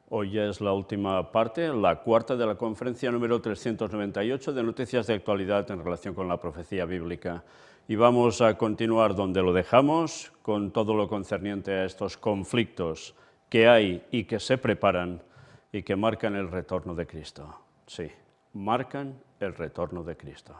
Hoy ya es la última parte, la cuarta de la conferencia número 398 de noticias de actualidad en relación con la profecía bíblica. Y vamos a continuar donde lo dejamos, con todo lo concerniente a estos conflictos que hay y que se preparan y que marcan el retorno de Cristo. Sí, marcan el retorno de Cristo.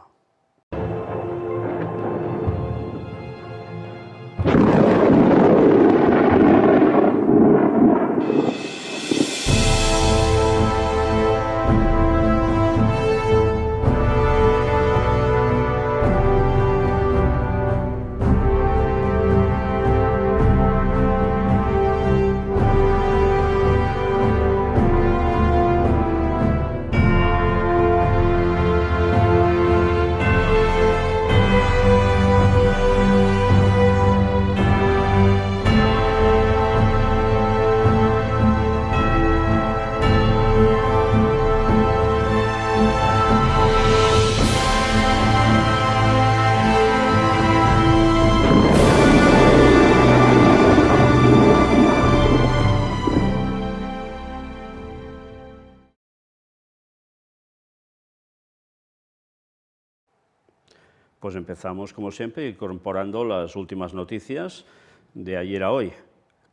Pues empezamos, como siempre, incorporando las últimas noticias de ayer a hoy.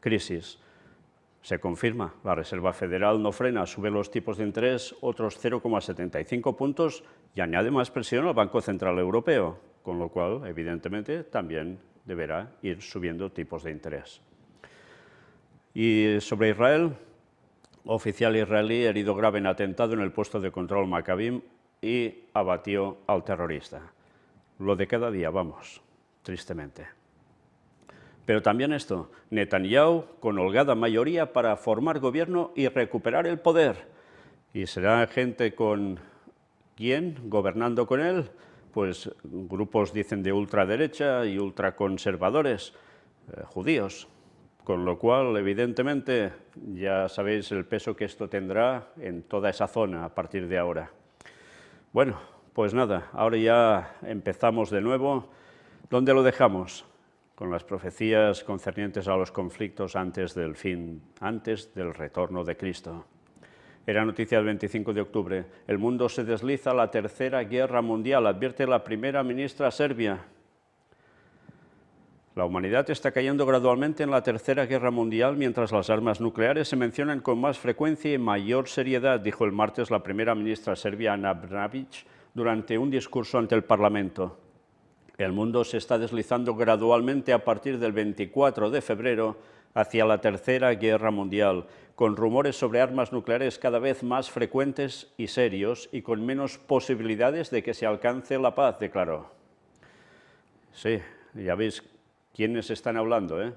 Crisis. Se confirma, la Reserva Federal no frena, sube los tipos de interés otros 0,75 puntos y añade más presión al Banco Central Europeo, con lo cual, evidentemente, también deberá ir subiendo tipos de interés. Y sobre Israel, oficial israelí herido grave en atentado en el puesto de control Maccabim y abatió al terrorista. Lo de cada día, vamos, tristemente. Pero también esto, Netanyahu con holgada mayoría para formar gobierno y recuperar el poder. ¿Y será gente con quién gobernando con él? Pues grupos dicen de ultraderecha y ultraconservadores, judíos. Con lo cual, evidentemente, ya sabéis el peso que esto tendrá en toda esa zona a partir de ahora. Bueno, pues nada, ahora ya empezamos de nuevo. ¿Dónde lo dejamos? Con las profecías concernientes a los conflictos antes del fin, antes del retorno de Cristo. Era noticia del 25 de octubre. El mundo se desliza a la Tercera Guerra Mundial, advierte la primera ministra serbia. La humanidad está cayendo gradualmente en la Tercera Guerra Mundial mientras las armas nucleares se mencionan con más frecuencia y mayor seriedad, dijo el martes la primera ministra serbia Ana Brnabić durante un discurso ante el Parlamento. El mundo se está deslizando gradualmente a partir del 24 de febrero hacia la Tercera Guerra Mundial, con rumores sobre armas nucleares cada vez más frecuentes y serios y con menos posibilidades de que se alcance la paz, declaró. Sí, ya veis quiénes están hablando, ¿eh?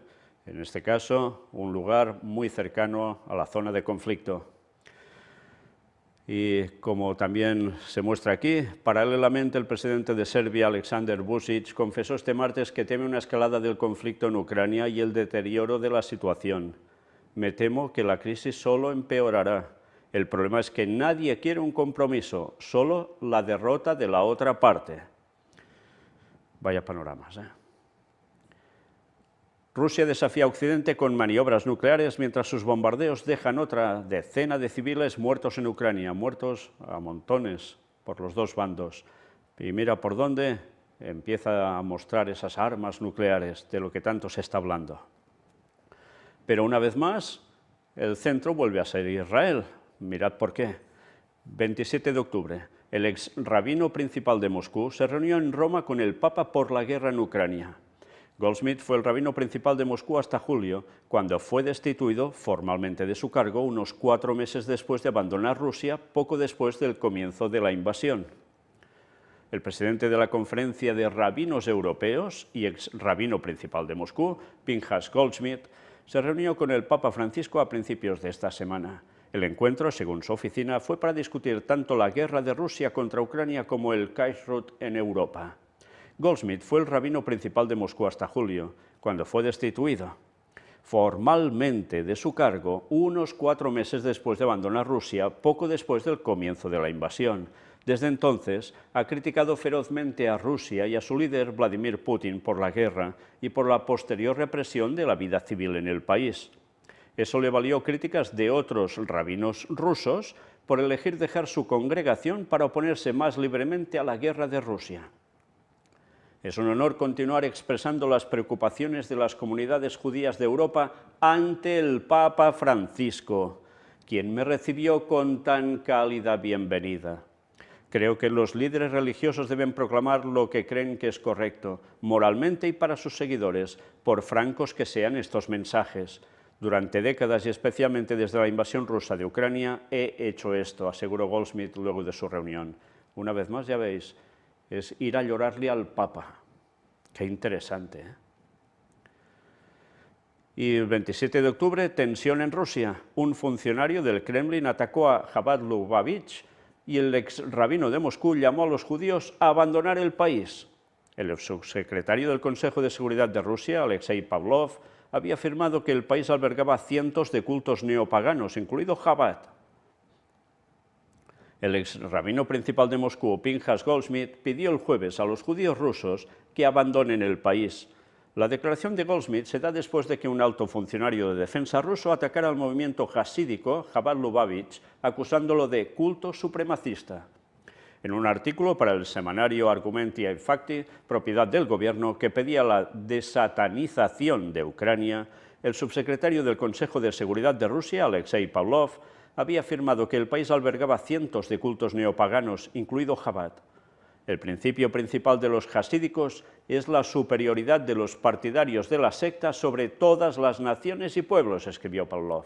En este caso, un lugar muy cercano a la zona de conflicto. Y como también se muestra aquí, paralelamente el presidente de Serbia, Aleksandar Vučić, confesó este martes que teme una escalada del conflicto en Ucrania y el deterioro de la situación. Me temo que la crisis solo empeorará. El problema es que nadie quiere un compromiso, solo la derrota de la otra parte. Vaya panoramas, ¿eh? Rusia desafía a Occidente con maniobras nucleares mientras sus bombardeos dejan otra decena de civiles muertos en Ucrania, muertos a montones por los dos bandos. Y mira por dónde empieza a mostrar esas armas nucleares de lo que tanto se está hablando. Pero una vez más, el centro vuelve a ser Israel. Mirad por qué. 27 de octubre, el ex rabino principal de Moscú se reunió en Roma con el Papa por la guerra en Ucrania. Goldsmith fue el rabino principal de Moscú hasta julio, cuando fue destituido formalmente de su cargo unos 4 meses después de abandonar Rusia, poco después del comienzo de la invasión. El presidente de la Conferencia de Rabinos Europeos y ex rabino principal de Moscú, Pinchas Goldsmith, se reunió con el Papa Francisco a principios de esta semana. El encuentro, según su oficina, fue para discutir tanto la guerra de Rusia contra Ucrania como el Kashrut en Europa. Goldsmith fue el rabino principal de Moscú hasta julio, cuando fue destituido formalmente de su cargo unos 4 meses después de abandonar Rusia, poco después del comienzo de la invasión. Desde entonces ha criticado ferozmente a Rusia y a su líder Vladimir Putin por la guerra y por la posterior represión de la vida civil en el país. Eso le valió críticas de otros rabinos rusos por elegir dejar su congregación para oponerse más libremente a la guerra de Rusia. Es un honor continuar expresando las preocupaciones de las comunidades judías de Europa ante el Papa Francisco, quien me recibió con tan cálida bienvenida. Creo que los líderes religiosos deben proclamar lo que creen que es correcto, moralmente y para sus seguidores, por francos que sean estos mensajes. Durante décadas y especialmente desde la invasión rusa de Ucrania he hecho esto, aseguró Goldsmith luego de su reunión. Una vez más, ya veis, es ir a llorarle al Papa. Qué interesante, ¿eh? Y el 27 de octubre, tensión en Rusia. Un funcionario del Kremlin atacó a Chabad Lubavitch y el ex rabino de Moscú llamó a los judíos a abandonar el país. El subsecretario del Consejo de Seguridad de Rusia, Alexei Pavlov, había afirmado que el país albergaba cientos de cultos neopaganos, incluido Chabad. El ex rabino principal de Moscú, Pinchas Goldsmith, pidió el jueves a los judíos rusos que abandonen el país. La declaración de Goldsmith se da después de que un alto funcionario de defensa ruso atacara al movimiento hasídico Chabad Lubavitch, acusándolo de culto supremacista. En un artículo para el semanario Argumentia Fakti, propiedad del gobierno, que pedía la desatanización de Ucrania, el subsecretario del Consejo de Seguridad de Rusia, Alexei Pavlov, había afirmado que el país albergaba cientos de cultos neopaganos, incluido Chabad. El principio principal de los hasídicos es la superioridad de los partidarios de la secta sobre todas las naciones y pueblos, escribió Pavlov.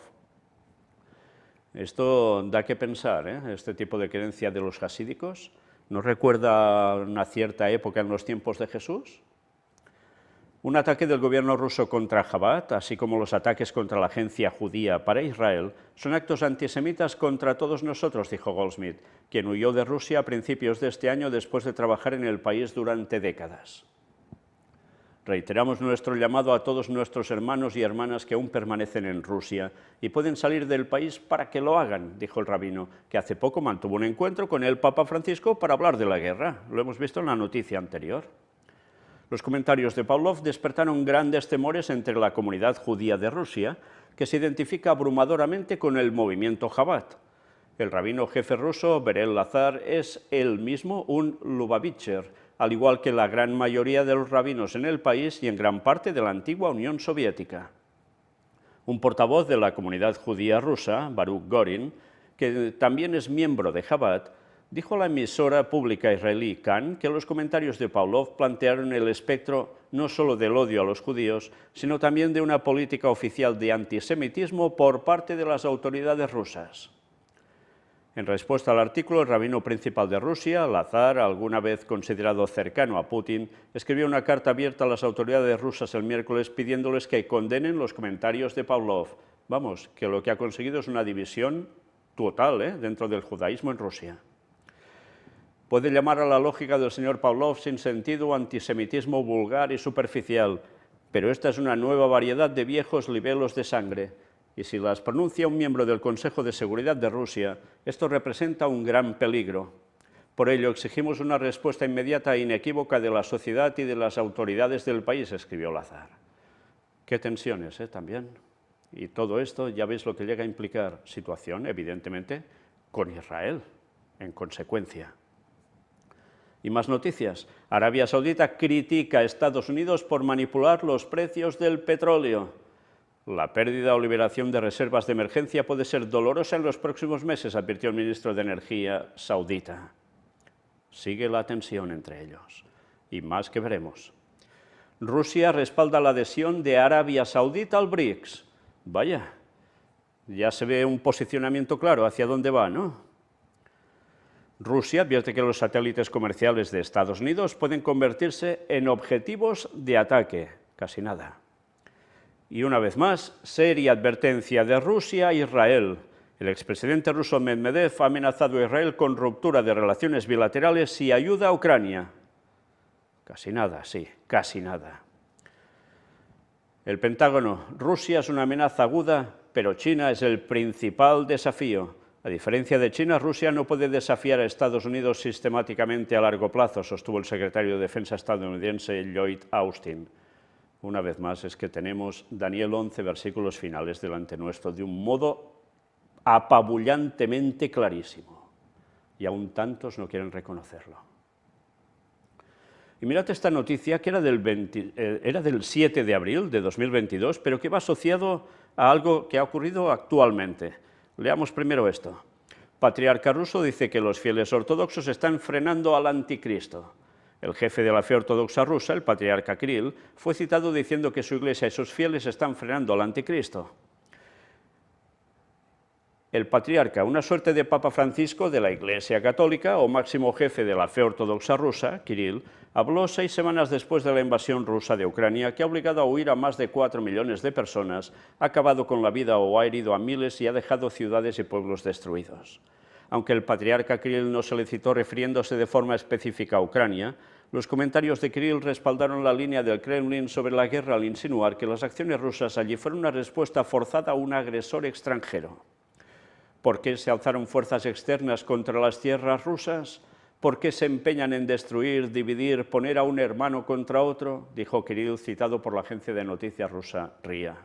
Esto da que pensar, ¿eh? Este tipo de creencia de los hasídicos. ¿Nos recuerda una cierta época en los tiempos de Jesús? Un ataque del gobierno ruso contra Chabad, así como los ataques contra la agencia judía para Israel, son actos antisemitas contra todos nosotros, dijo Goldsmith, quien huyó de Rusia a principios de este año después de trabajar en el país durante décadas. Reiteramos nuestro llamado a todos nuestros hermanos y hermanas que aún permanecen en Rusia y pueden salir del país para que lo hagan, dijo el rabino, que hace poco mantuvo un encuentro con el Papa Francisco para hablar de la guerra. Lo hemos visto en la noticia anterior. Los comentarios de Pavlov despertaron grandes temores entre la comunidad judía de Rusia, que se identifica abrumadoramente con el movimiento Chabad. El rabino jefe ruso, Berel Lazar, es él mismo un Lubavitcher, al igual que la gran mayoría de los rabinos en el país y en gran parte de la antigua Unión Soviética. Un portavoz de la comunidad judía rusa, Baruch Gorin, que también es miembro de Chabad, dijo a la emisora pública israelí Kan que los comentarios de Pavlov plantearon el espectro no solo del odio a los judíos, sino también de una política oficial de antisemitismo por parte de las autoridades rusas. En respuesta al artículo, el rabino principal de Rusia, Lazar, alguna vez considerado cercano a Putin, escribió una carta abierta a las autoridades rusas el miércoles pidiéndoles que condenen los comentarios de Pavlov. Vamos, que lo que ha conseguido es una división total dentro del judaísmo en Rusia. Puede llamar a la lógica del señor Pavlov sin sentido antisemitismo vulgar y superficial, pero esta es una nueva variedad de viejos libelos de sangre, y si las pronuncia un miembro del Consejo de Seguridad de Rusia, esto representa un gran peligro. Por ello, exigimos una respuesta inmediata e inequívoca de la sociedad y de las autoridades del país, escribió Lazar. Qué tensiones, también. Y todo esto, ya veis lo que llega a implicar. Situación, evidentemente, con Israel, en consecuencia. Y más noticias. Arabia Saudita critica a Estados Unidos por manipular los precios del petróleo. La pérdida o liberación de reservas de emergencia puede ser dolorosa en los próximos meses, advirtió el ministro de Energía saudita. Sigue la tensión entre ellos. Y más que veremos. Rusia respalda la adhesión de Arabia Saudita al BRICS. Vaya, ya se ve un posicionamiento claro hacia dónde va, ¿no? Rusia advierte que los satélites comerciales de Estados Unidos pueden convertirse en objetivos de ataque. Casi nada. Y una vez más, seria advertencia de Rusia a Israel. El expresidente ruso Medvedev ha amenazado a Israel con ruptura de relaciones bilaterales si ayuda a Ucrania. Casi nada, sí, casi nada. El Pentágono. Rusia es una amenaza aguda, pero China es el principal desafío. A diferencia de China, Rusia no puede desafiar a Estados Unidos sistemáticamente a largo plazo, sostuvo el secretario de Defensa estadounidense Lloyd Austin. una vez más, es que tenemos Daniel 11, versículos finales delante nuestro, de un modo apabullantemente clarísimo, y aún tantos no quieren reconocerlo. Y mirad esta noticia que era del 7 de abril de 2022, pero que va asociado a algo que ha ocurrido actualmente. Leamos primero esto. Patriarca ruso dice que los fieles ortodoxos están frenando al anticristo. El jefe de la fe ortodoxa rusa, el patriarca Kirill, fue citado diciendo que su iglesia y sus fieles están frenando al anticristo. El patriarca, una suerte de Papa Francisco de la Iglesia Católica o máximo jefe de la fe ortodoxa rusa, Kirill, habló 6 semanas después de la invasión rusa de Ucrania, que ha obligado a huir a más de 4 millones de personas, ha acabado con la vida o ha herido a miles y ha dejado ciudades y pueblos destruidos. Aunque el patriarca Kirill no se le citó refiriéndose de forma específica a Ucrania, los comentarios de Kirill respaldaron la línea del Kremlin sobre la guerra al insinuar que las acciones rusas allí fueron una respuesta forzada a un agresor extranjero. ¿Por qué se alzaron fuerzas externas contra las tierras rusas? ¿Por qué se empeñan en destruir, dividir, poner a un hermano contra otro? Dijo Kirill, citado por la agencia de noticias rusa RIA.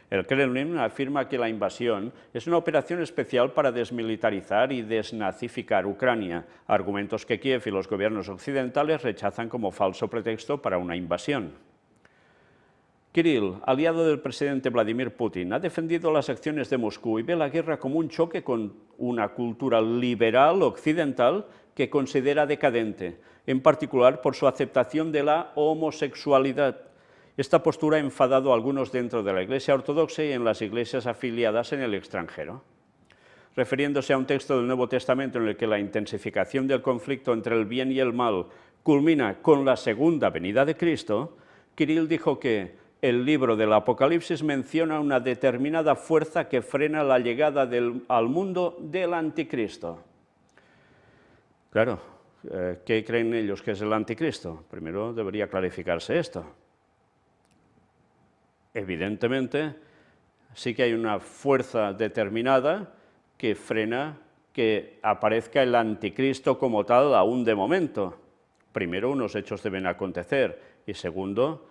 El Kremlin afirma que la invasión es una operación especial para desmilitarizar y desnazificar Ucrania, argumentos que Kiev y los gobiernos occidentales rechazan como falso pretexto para una invasión. Kirill, aliado del presidente Vladimir Putin, ha defendido las acciones de Moscú y ve la guerra como un choque con una cultura liberal occidental que considera decadente, en particular por su aceptación de la homosexualidad. Esta postura ha enfadado a algunos dentro de la Iglesia ortodoxa y en las iglesias afiliadas en el extranjero. Refiriéndose a un texto del Nuevo Testamento en el que la intensificación del conflicto entre el bien y el mal culmina con la segunda venida de Cristo, Kirill dijo que el libro del Apocalipsis menciona una determinada fuerza que frena la llegada al mundo del anticristo. Claro, ¿qué creen ellos que es el anticristo? Primero debería clarificarse esto. Evidentemente, sí que hay una fuerza determinada que frena que aparezca el anticristo como tal aún de momento. Primero, unos hechos deben acontecer y segundo,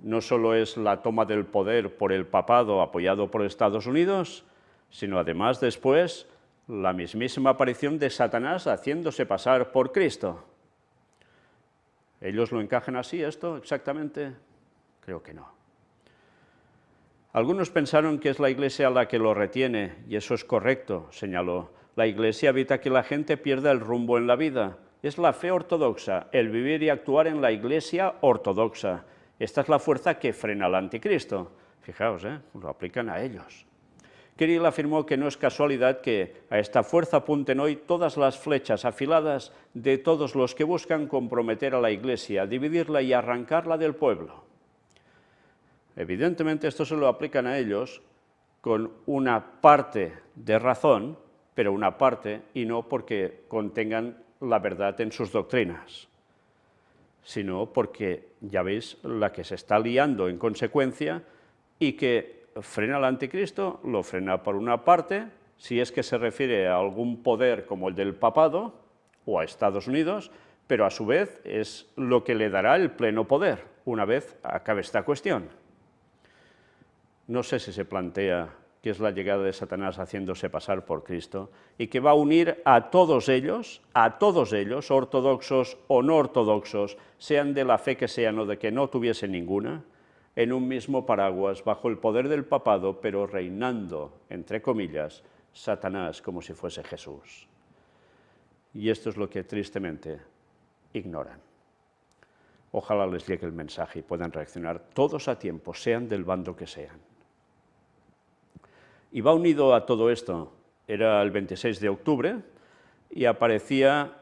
no solo es la toma del poder por el papado apoyado por Estados Unidos, sino además después la mismísima aparición de Satanás haciéndose pasar por Cristo. ¿Ellos lo encajan así esto exactamente? Creo que no. Algunos pensaron que es la Iglesia la que lo retiene, y eso es correcto, señaló. La Iglesia evita que la gente pierda el rumbo en la vida. Es la fe ortodoxa, el vivir y actuar en la Iglesia ortodoxa. Esta es la fuerza que frena al anticristo. Fijaos, lo aplican a ellos. Kirill afirmó que no es casualidad que a esta fuerza apunten hoy todas las flechas afiladas de todos los que buscan comprometer a la Iglesia, dividirla y arrancarla del pueblo. Evidentemente esto se lo aplican a ellos con una parte de razón, pero una parte y no porque contengan la verdad en sus doctrinas, sino porque ya veis la que se está liando en consecuencia y que frena al anticristo, lo frena por una parte, si es que se refiere a algún poder como el del papado o a Estados Unidos, pero a su vez es lo que le dará el pleno poder una vez acabe esta cuestión. No sé si se plantea que es la llegada de Satanás haciéndose pasar por Cristo y que va a unir a todos ellos, ortodoxos o no ortodoxos, sean de la fe que sean o de que no tuviesen ninguna, en un mismo paraguas, bajo el poder del papado, pero reinando, entre comillas, Satanás como si fuese Jesús. Y esto es lo que tristemente ignoran. Ojalá les llegue el mensaje y puedan reaccionar todos a tiempo, sean del bando que sean. Y va unido a todo esto, era el 26 de octubre, y aparecía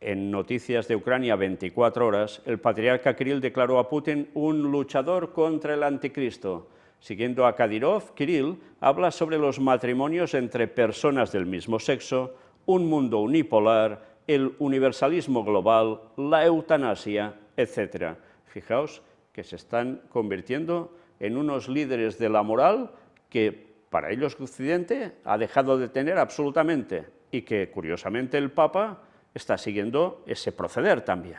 en Noticias de Ucrania 24 horas, el patriarca Kirill declaró a Putin un luchador contra el anticristo. Siguiendo a Kadyrov, Kirill habla sobre los matrimonios entre personas del mismo sexo, un mundo unipolar, el universalismo global, la eutanasia, etc. Fijaos que se están convirtiendo en unos líderes de la moral que para ellos Occidente ha dejado de tener absolutamente y que curiosamente el Papa está siguiendo ese proceder también.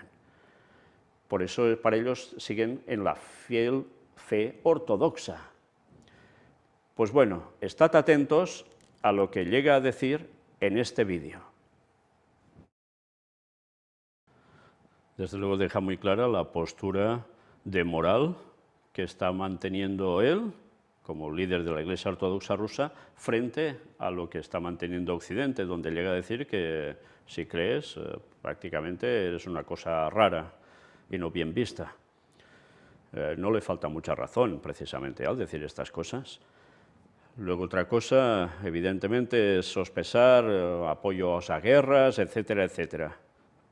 Por eso para ellos siguen en la fiel fe ortodoxa. Pues bueno, estad atentos a lo que llega a decir en este vídeo. Desde luego deja muy clara la postura de moral que está manteniendo él, como líder de la Iglesia Ortodoxa rusa, frente a lo que está manteniendo Occidente, donde llega a decir que si crees, prácticamente eres una cosa rara y no bien vista. No le falta mucha razón, precisamente, al decir estas cosas. Luego otra cosa, evidentemente, es sospechar apoyos a guerras, etcétera, etcétera.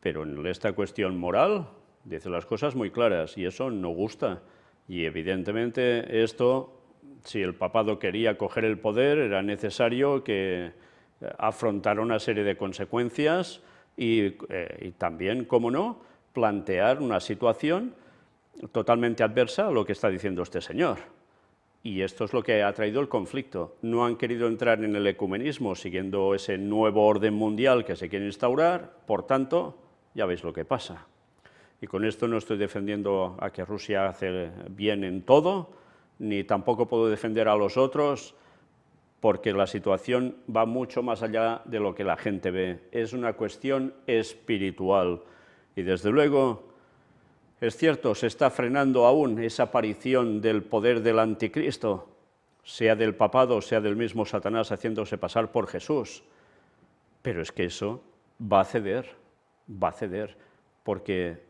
Pero en esta cuestión moral dice las cosas muy claras y eso no gusta. Y evidentemente esto, si el papado quería coger el poder, era necesario que afrontara una serie de consecuencias y también, cómo no, plantear una situación totalmente adversa a lo que está diciendo este señor. Y esto es lo que ha traído el conflicto. No han querido entrar en el ecumenismo siguiendo ese nuevo orden mundial que se quiere instaurar, por tanto, ya veis lo que pasa. Y con esto no estoy defendiendo a que Rusia hace bien en todo, ni tampoco puedo defender a los otros, porque la situación va mucho más allá de lo que la gente ve. Es una cuestión espiritual. Y desde luego, es cierto, se está frenando aún esa aparición del poder del anticristo, sea del papado, sea del mismo Satanás haciéndose pasar por Jesús. Pero es que eso va a ceder, porque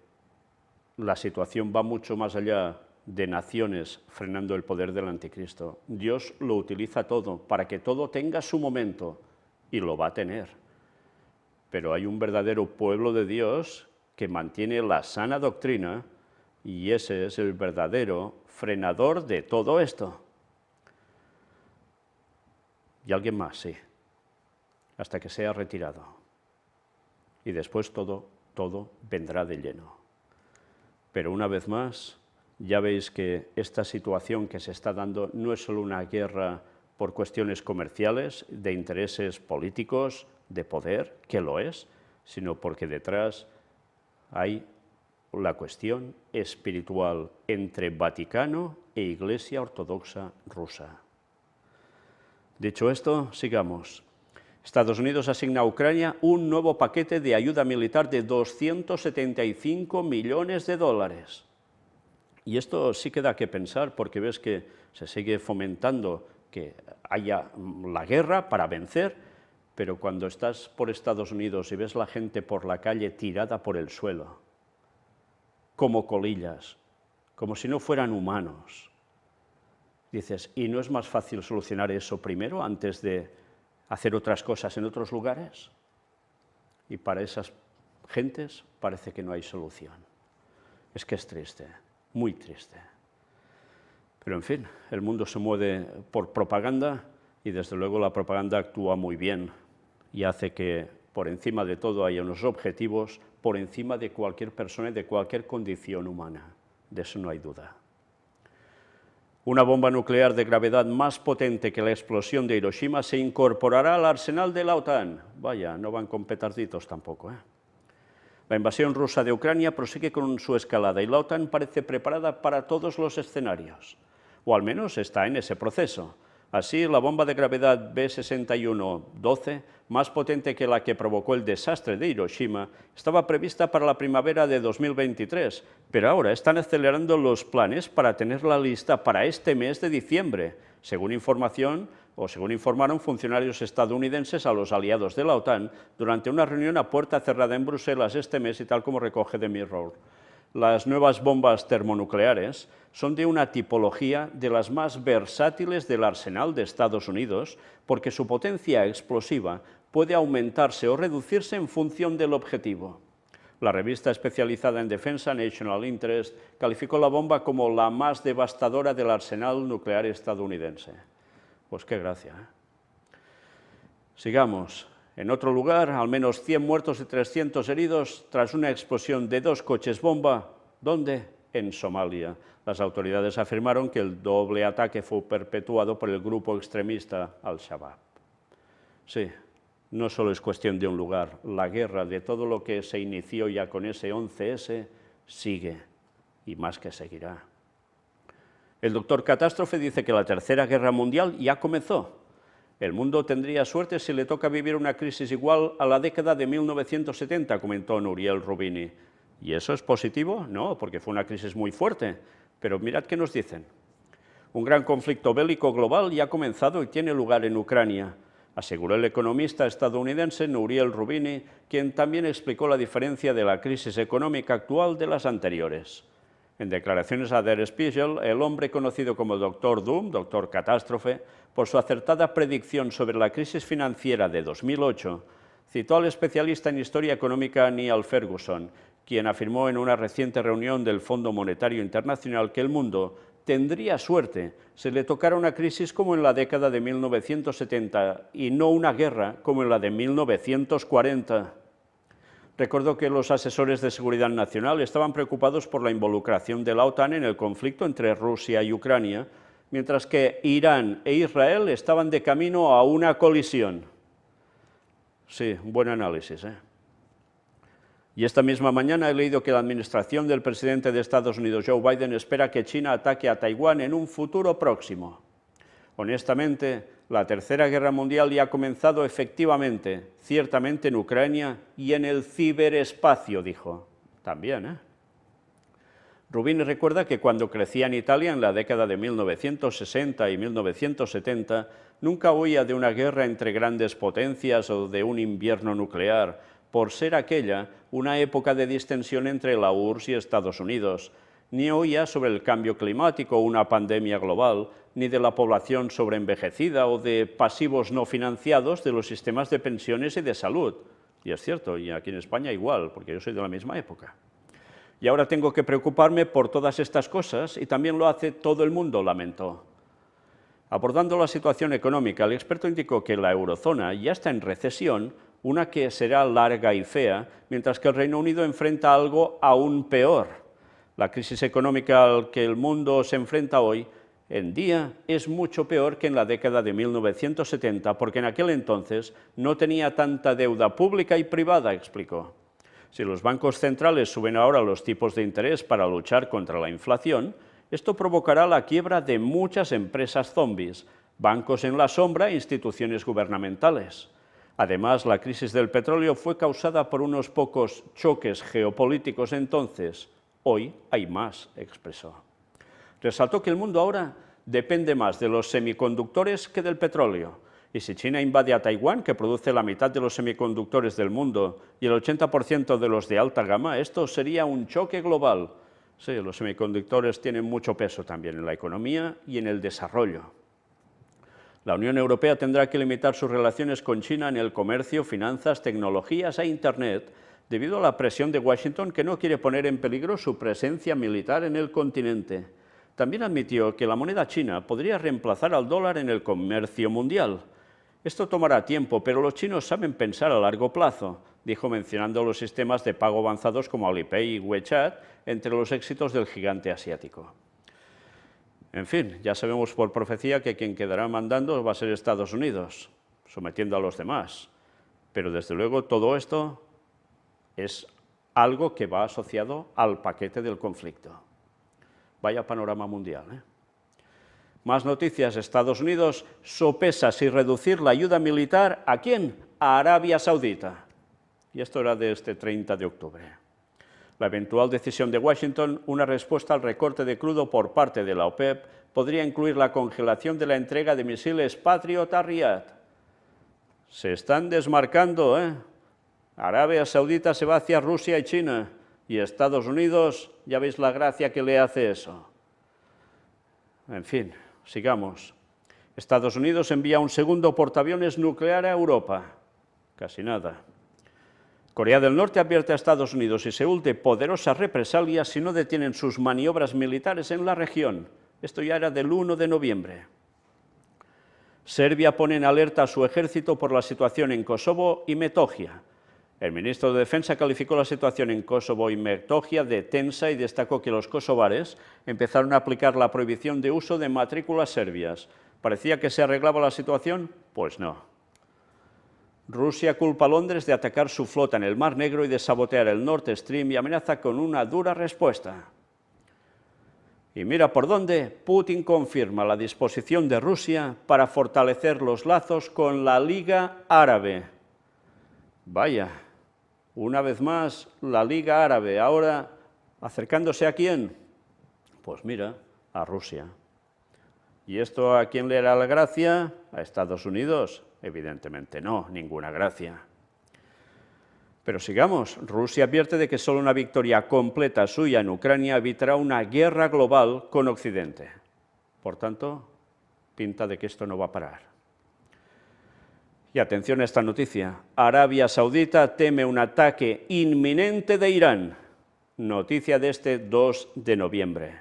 la situación va mucho más allá de naciones frenando el poder del anticristo. Dios lo utiliza todo para que todo tenga su momento, y lo va a tener. Pero hay un verdadero pueblo de Dios que mantiene la sana doctrina, y ese es el verdadero frenador de todo esto. Y alguien más, sí, hasta que sea retirado. Y después todo vendrá de lleno. Pero una vez más, ya veis que esta situación que se está dando no es solo una guerra por cuestiones comerciales, de intereses políticos, de poder, que lo es, sino porque detrás hay la cuestión espiritual entre Vaticano e Iglesia Ortodoxa rusa. Dicho esto, sigamos. Estados Unidos asigna a Ucrania un nuevo paquete de ayuda militar de 275 millones de dólares. Y esto sí que da que pensar, porque ves que se sigue fomentando que haya la guerra para vencer, pero cuando estás por Estados Unidos y ves la gente por la calle tirada por el suelo, como colillas, como si no fueran humanos, dices, ¿y no es más fácil solucionar eso primero antes de hacer otras cosas en otros lugares? Y para esas gentes parece que no hay solución. Es que es triste, muy triste. Pero en fin, el mundo se mueve por propaganda y desde luego la propaganda actúa muy bien y hace que por encima de todo haya unos objetivos por encima de cualquier persona y de cualquier condición humana. De eso no hay duda. Una bomba nuclear de gravedad más potente que la explosión de Hiroshima se incorporará al arsenal de la OTAN. Vaya, no van con petarditos tampoco, ¿eh? La invasión rusa de Ucrania prosigue con su escalada y la OTAN parece preparada para todos los escenarios, o al menos está en ese proceso. Así, la bomba de gravedad B-61-12, más potente que la que provocó el desastre de Hiroshima, estaba prevista para la primavera de 2023, pero ahora están acelerando los planes para tenerla lista para este mes de diciembre, según informaron funcionarios estadounidenses a los aliados de la OTAN durante una reunión a puerta cerrada en Bruselas este mes y tal como recoge The Mirror. Las nuevas bombas termonucleares son de una tipología de las más versátiles del arsenal de Estados Unidos porque su potencia explosiva puede aumentarse o reducirse en función del objetivo. La revista especializada en defensa National Interest calificó la bomba como la más devastadora del arsenal nuclear estadounidense. Pues qué gracia, ¿eh? Sigamos. En otro lugar, al menos 100 muertos y 300 heridos tras una explosión de 2 coches bomba. ¿Dónde? En Somalia. Las autoridades afirmaron que el doble ataque fue perpetuado por el grupo extremista Al-Shabaab. Sí, no solo es cuestión de un lugar. La guerra de todo lo que se inició ya con ese 11S sigue y más que seguirá. El doctor Catástrofe dice que la Tercera Guerra Mundial ya comenzó. El mundo tendría suerte si le toca vivir una crisis igual a la década de 1970, comentó Nouriel Roubini. ¿Y eso es positivo? No, porque fue una crisis muy fuerte. Pero mirad qué nos dicen. Un gran conflicto bélico global ya ha comenzado y tiene lugar en Ucrania, aseguró el economista estadounidense Nouriel Roubini, quien también explicó la diferencia de la crisis económica actual de las anteriores. En declaraciones a Der Spiegel, el hombre conocido como Dr. Doom, Doctor Catástrofe, por su acertada predicción sobre la crisis financiera de 2008, citó al especialista en historia económica Niall Ferguson, quien afirmó en una reciente reunión del Fondo Monetario Internacional que el mundo tendría suerte si le tocara una crisis como en la década de 1970 y no una guerra como en la de 1940. Recordó que los asesores de seguridad nacional estaban preocupados por la involucración de la OTAN en el conflicto entre Rusia y Ucrania, mientras que Irán e Israel estaban de camino a una colisión. Sí, un buen análisis, ¿eh? Y esta misma mañana he leído que la administración del presidente de Estados Unidos, Joe Biden, espera que China ataque a Taiwán en un futuro próximo. Honestamente, la Tercera Guerra Mundial ya ha comenzado efectivamente, ciertamente en Ucrania y en el ciberespacio, dijo. También, ¿eh? Roubini recuerda que cuando crecía en Italia en la década de 1960 y 1970, nunca oía de una guerra entre grandes potencias o de un invierno nuclear, por ser aquella una época de distensión entre la URSS y Estados Unidos. Ni oía sobre el cambio climático o una pandemia global, ni de la población sobreenvejecida o de pasivos no financiados de los sistemas de pensiones y de salud. Y es cierto, y aquí en España igual, porque yo soy de la misma época. Y ahora tengo que preocuparme por todas estas cosas, y también lo hace todo el mundo, lamentó. Abordando la situación económica, el experto indicó que la eurozona ya está en recesión, una que será larga y fea, mientras que el Reino Unido enfrenta algo aún peor. La crisis económica al que el mundo se enfrenta hoy en día es mucho peor que en la década de 1970, porque en aquel entonces no tenía tanta deuda pública y privada, explicó. Si los bancos centrales suben ahora los tipos de interés para luchar contra la inflación, esto provocará la quiebra de muchas empresas zombies, bancos en la sombra e instituciones gubernamentales. Además, la crisis del petróleo fue causada por unos pocos choques geopolíticos entonces. Hoy hay más, expresó. Resaltó que el mundo ahora depende más de los semiconductores que del petróleo. Y si China invade a Taiwán, que produce la mitad de los semiconductores del mundo, y el 80% de los de alta gama, esto sería un choque global. Sí, los semiconductores tienen mucho peso también en la economía y en el desarrollo. La Unión Europea tendrá que limitar sus relaciones con China en el comercio, finanzas, tecnologías e Internet, debido a la presión de Washington, que no quiere poner en peligro su presencia militar en el continente. También admitió que la moneda china podría reemplazar al dólar en el comercio mundial. Esto tomará tiempo, pero los chinos saben pensar a largo plazo, dijo, mencionando los sistemas de pago avanzados como Alipay y WeChat, entre los éxitos del gigante asiático. En fin, ya sabemos por profecía que quien quedará mandando va a ser Estados Unidos, sometiendo a los demás. Pero desde luego todo esto es algo que va asociado al paquete del conflicto. Vaya panorama mundial, ¿eh? Más noticias. Estados Unidos sopesa si reducir la ayuda militar, ¿a quién? A Arabia Saudita. Y esto era de este 30 de octubre. La eventual decisión de Washington, una respuesta al recorte de crudo por parte de la OPEP, podría incluir la congelación de la entrega de misiles Patriot a Riad. Se están desmarcando, ¿eh? Arabia Saudita se va hacia Rusia y China, y Estados Unidos, ya veis la gracia que le hace eso. En fin, sigamos. Estados Unidos envía un segundo portaaviones nuclear a Europa. Casi nada. Corea del Norte advierte a Estados Unidos y Seúl de poderosas represalias si no detienen sus maniobras militares en la región. Esto ya era del 1 de noviembre. Serbia pone en alerta a su ejército por la situación en Kosovo y Metohija. El ministro de Defensa calificó la situación en Kosovo y Metohija de tensa y destacó que los kosovares empezaron a aplicar la prohibición de uso de matrículas serbias. ¿Parecía que se arreglaba la situación? Pues no. Rusia culpa a Londres de atacar su flota en el Mar Negro y de sabotear el Nord Stream y amenaza con una dura respuesta. Y mira por dónde Putin confirma la disposición de Rusia para fortalecer los lazos con la Liga Árabe. Vaya, una vez más la Liga Árabe, ahora acercándose ¿a quién? Pues mira, a Rusia. ¿Y esto a quién le hará la gracia? ¿A Estados Unidos? Evidentemente no, ninguna gracia. Pero sigamos, Rusia advierte de que solo una victoria completa suya en Ucrania evitará una guerra global con Occidente. Por tanto, pinta de que esto no va a parar. Y atención a esta noticia, Arabia Saudita teme un ataque inminente de Irán. Noticia de este 2 de noviembre.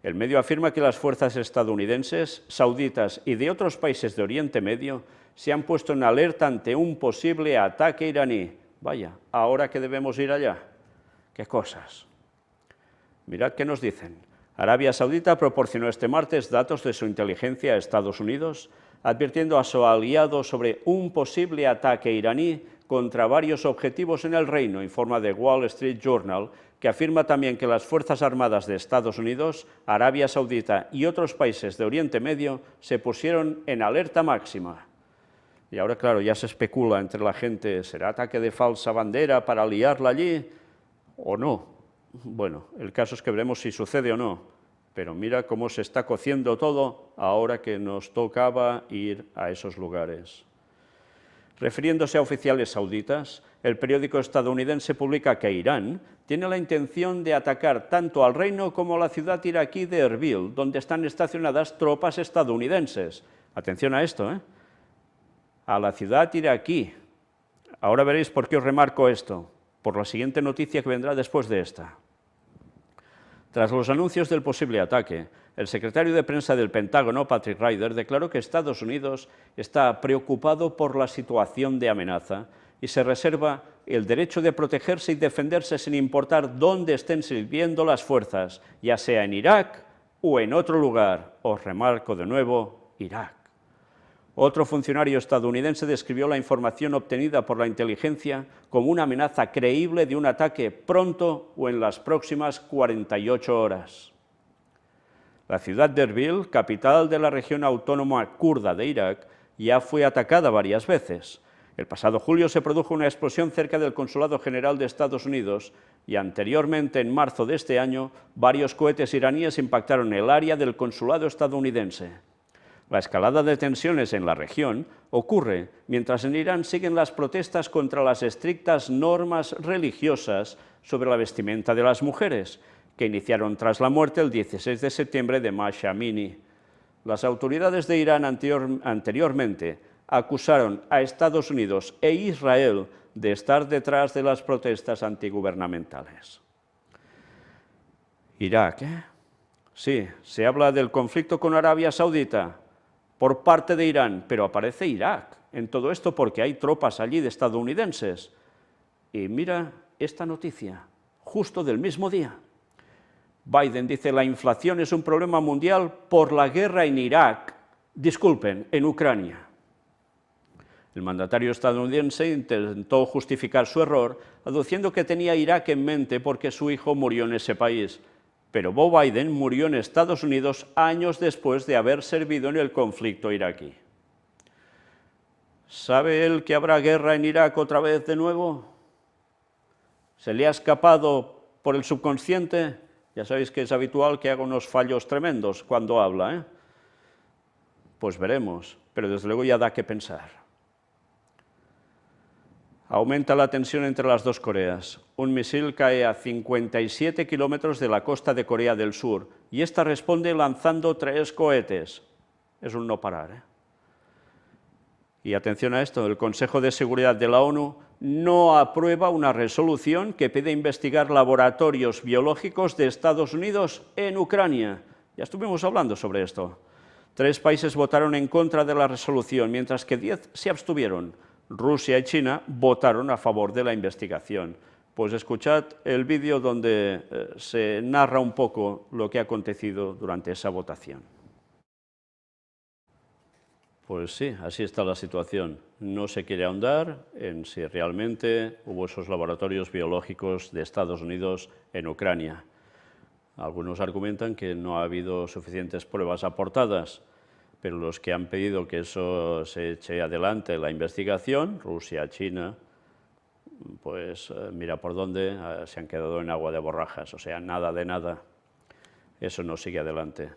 El medio afirma que las fuerzas estadounidenses, sauditas y de otros países de Oriente Medio se han puesto en alerta ante un posible ataque iraní. Vaya, ¿ahora que debemos ir allá? ¿Qué cosas? Mirad qué nos dicen. Arabia Saudita proporcionó este martes datos de su inteligencia a Estados Unidos, advirtiendo a su aliado sobre un posible ataque iraní contra varios objetivos en el reino, informa The Wall Street Journal, que afirma también que las Fuerzas Armadas de Estados Unidos, Arabia Saudita y otros países de Oriente Medio se pusieron en alerta máxima. Y ahora, claro, ya se especula entre la gente, ¿será ataque de falsa bandera para liarla allí o no? Bueno, el caso es que veremos si sucede o no, pero mira cómo se está cociendo todo ahora que nos tocaba ir a esos lugares. Refiriéndose a oficiales sauditas, el periódico estadounidense publica que Irán tiene la intención de atacar tanto al reino como a la ciudad iraquí de Erbil, donde están estacionadas tropas estadounidenses. Atención a esto, ¿eh? A la ciudad iraquí. Ahora veréis por qué os remarco esto, por la siguiente noticia que vendrá después de esta. Tras los anuncios del posible ataque, el secretario de prensa del Pentágono, Patrick Ryder, declaró que Estados Unidos está preocupado por la situación de amenaza y se reserva el derecho de protegerse y defenderse sin importar dónde estén sirviendo las fuerzas, ya sea en Irak o en otro lugar. Os remarco de nuevo, Irak. Otro funcionario estadounidense describió la información obtenida por la inteligencia como una amenaza creíble de un ataque pronto o en las próximas 48 horas. La ciudad de Erbil, capital de la región autónoma kurda de Irak, ya fue atacada varias veces. El pasado julio se produjo una explosión cerca del Consulado General de Estados Unidos y anteriormente, en marzo de este año, varios cohetes iraníes impactaron el área del consulado estadounidense. La escalada de tensiones en la región ocurre mientras en Irán siguen las protestas contra las estrictas normas religiosas sobre la vestimenta de las mujeres, que iniciaron tras la muerte el 16 de septiembre de Mahsa Amini. Las autoridades de Irán anteriormente acusaron a Estados Unidos e Israel de estar detrás de las protestas antigubernamentales. Irak, ¿eh? Sí, se habla del conflicto con Arabia Saudita por parte de Irán, pero aparece Irak en todo esto porque hay tropas allí de estadounidenses. Y mira esta noticia, justo del mismo día. Biden dice, la inflación es un problema mundial por la guerra en Irak, disculpen, en Ucrania. El mandatario estadounidense intentó justificar su error, aduciendo que tenía Irak en mente porque su hijo murió en ese país. Pero Joe Biden murió en Estados Unidos años después de haber servido en el conflicto iraquí. ¿Sabe él que habrá guerra en Irak otra vez de nuevo? ¿Se le ha escapado por el subconsciente? Ya sabéis que es habitual que haga unos fallos tremendos cuando habla, ¿eh? Pues veremos, pero desde luego ya da que pensar. Aumenta la tensión entre las dos Coreas. Un misil cae a 57 kilómetros de la costa de Corea del Sur y esta responde lanzando 3 cohetes. Es un no parar, ¿eh? Y atención a esto, el Consejo de Seguridad de la ONU no aprueba una resolución que pide investigar laboratorios biológicos de Estados Unidos en Ucrania. Ya estuvimos hablando sobre esto. 3 países votaron en contra de la resolución, mientras que 10 se abstuvieron. Rusia y China votaron a favor de la investigación. Pues escuchad el vídeo donde se narra un poco lo que ha acontecido durante esa votación. Pues sí, así está la situación. No se quiere ahondar en si realmente hubo esos laboratorios biológicos de Estados Unidos en Ucrania. Algunos argumentan que no ha habido suficientes pruebas aportadas, pero los que han pedido que eso se eche adelante la investigación, Rusia, China, pues mira por dónde, se han quedado en agua de borrajas, o sea, nada de nada, eso no sigue adelante.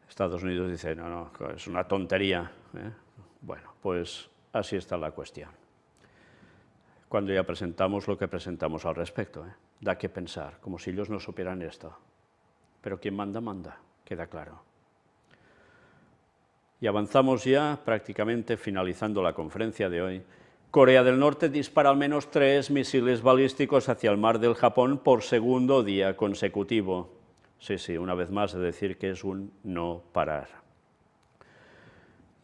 Estados Unidos dice, no, no, es una tontería, ¿eh? Bueno, pues así está la cuestión. Cuando ya presentamos lo que presentamos al respecto, da que pensar, como si ellos no supieran esto. Pero quien manda, manda, queda claro. Y avanzamos ya, prácticamente finalizando la conferencia de hoy. Corea del Norte dispara al menos 3 misiles balísticos hacia el mar del Japón por segundo día consecutivo. Sí, una vez más, es decir que es un no parar.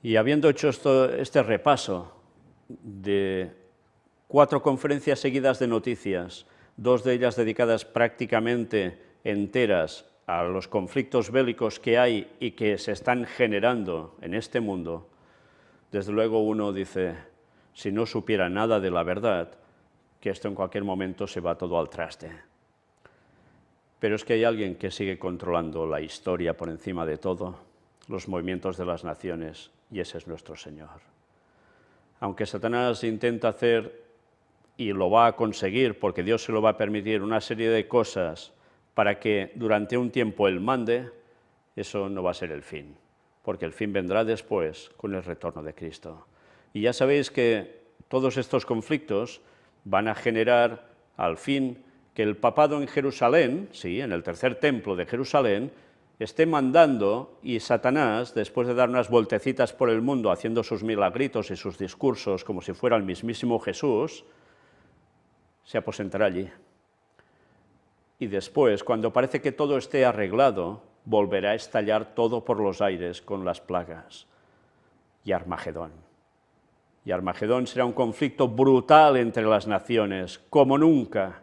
Y habiendo hecho este repaso de 4 conferencias seguidas de noticias, 2 de ellas dedicadas prácticamente enteras a los conflictos bélicos que hay y que se están generando en este mundo, desde luego uno dice, si no supiera nada de la verdad, que esto en cualquier momento se va todo al traste. Pero es que hay alguien que sigue controlando la historia por encima de todo, los movimientos de las naciones, y ese es nuestro Señor. Aunque Satanás intenta hacer, y lo va a conseguir porque Dios se lo va a permitir, una serie de cosas para que durante un tiempo Él mande, eso no va a ser el fin, porque el fin vendrá después con el retorno de Cristo. Y ya sabéis que todos estos conflictos van a generar al fin que el papado en Jerusalén, sí, en el tercer templo de Jerusalén, esté mandando y Satanás, después de dar unas vueltecitas por el mundo haciendo sus milagritos y sus discursos como si fuera el mismísimo Jesús, se aposentará allí. Y después, cuando parece que todo esté arreglado, volverá a estallar todo por los aires con las plagas. Y Armagedón. Y Armagedón será un conflicto brutal entre las naciones, como nunca.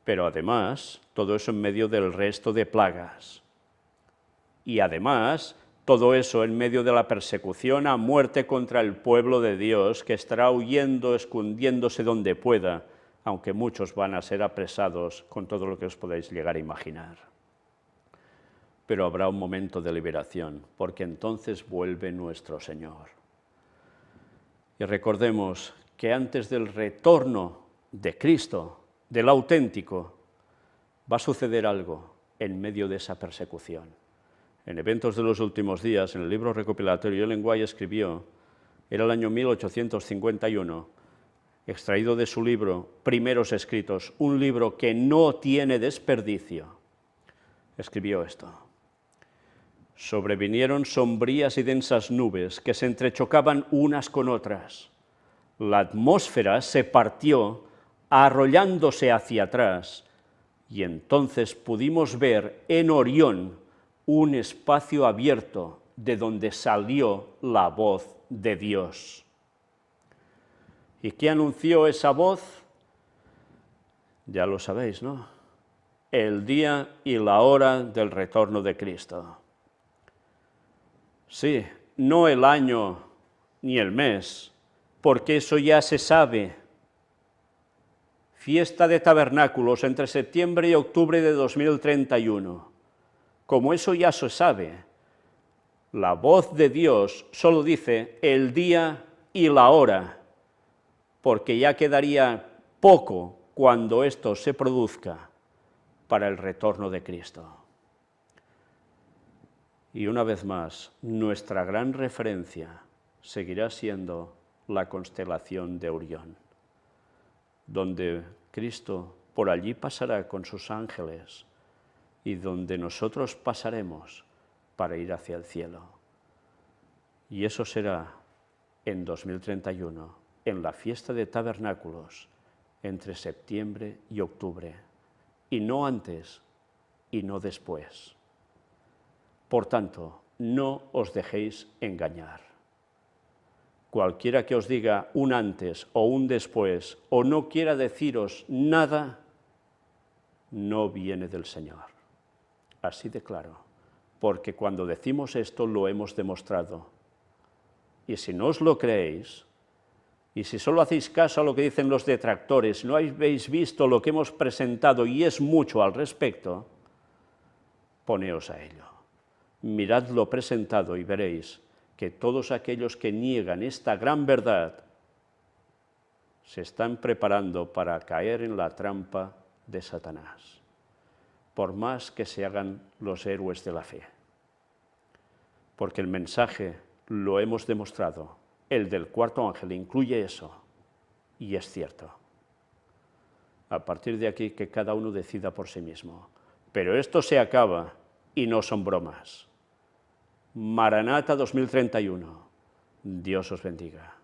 Pero además, todo eso en medio del resto de plagas. Y además, todo eso en medio de la persecución a muerte contra el pueblo de Dios, que estará huyendo, escondiéndose donde pueda, aunque muchos van a ser apresados con todo lo que os podéis llegar a imaginar. Pero habrá un momento de liberación, porque entonces vuelve nuestro Señor. Y recordemos que antes del retorno de Cristo, del auténtico, va a suceder algo en medio de esa persecución. En Eventos de los Últimos Días, en el libro recopilatorio, Ellen White escribió, era el año 1851, extraído de su libro Primeros Escritos, un libro que no tiene desperdicio, escribió esto. Sobrevinieron sombrías y densas nubes que se entrechocaban unas con otras. La atmósfera se partió, arrollándose hacia atrás, y entonces pudimos ver en Orión un espacio abierto de donde salió la voz de Dios. ¿Y qué anunció esa voz? Ya lo sabéis, ¿no? El día y la hora del retorno de Cristo. Sí, no el año ni el mes, porque eso ya se sabe. Fiesta de tabernáculos entre septiembre y octubre de 2031. Como eso ya se sabe, la voz de Dios solo dice el día y la hora, porque ya quedaría poco cuando esto se produzca para el retorno de Cristo. Y una vez más, nuestra gran referencia seguirá siendo la constelación de Orión, donde Cristo por allí pasará con sus ángeles y donde nosotros pasaremos para ir hacia el cielo. Y eso será en 2031, en la fiesta de tabernáculos, entre septiembre y octubre, y no antes y no después. Por tanto, no os dejéis engañar. Cualquiera que os diga un antes o un después, o no quiera deciros nada, no viene del Señor. Así de claro, porque cuando decimos esto lo hemos demostrado. Y si no os lo creéis, Y si solo hacéis caso a lo que dicen los detractores, no habéis visto lo que hemos presentado y es mucho al respecto, poneos a ello. Mirad lo presentado y veréis que todos aquellos que niegan esta gran verdad se están preparando para caer en la trampa de Satanás, por más que se hagan los héroes de la fe. Porque el mensaje, lo hemos demostrado, el del cuarto ángel incluye eso, y es cierto. A partir de aquí, que cada uno decida por sí mismo. Pero esto se acaba, y no son bromas. Maranata 2031. Dios os bendiga.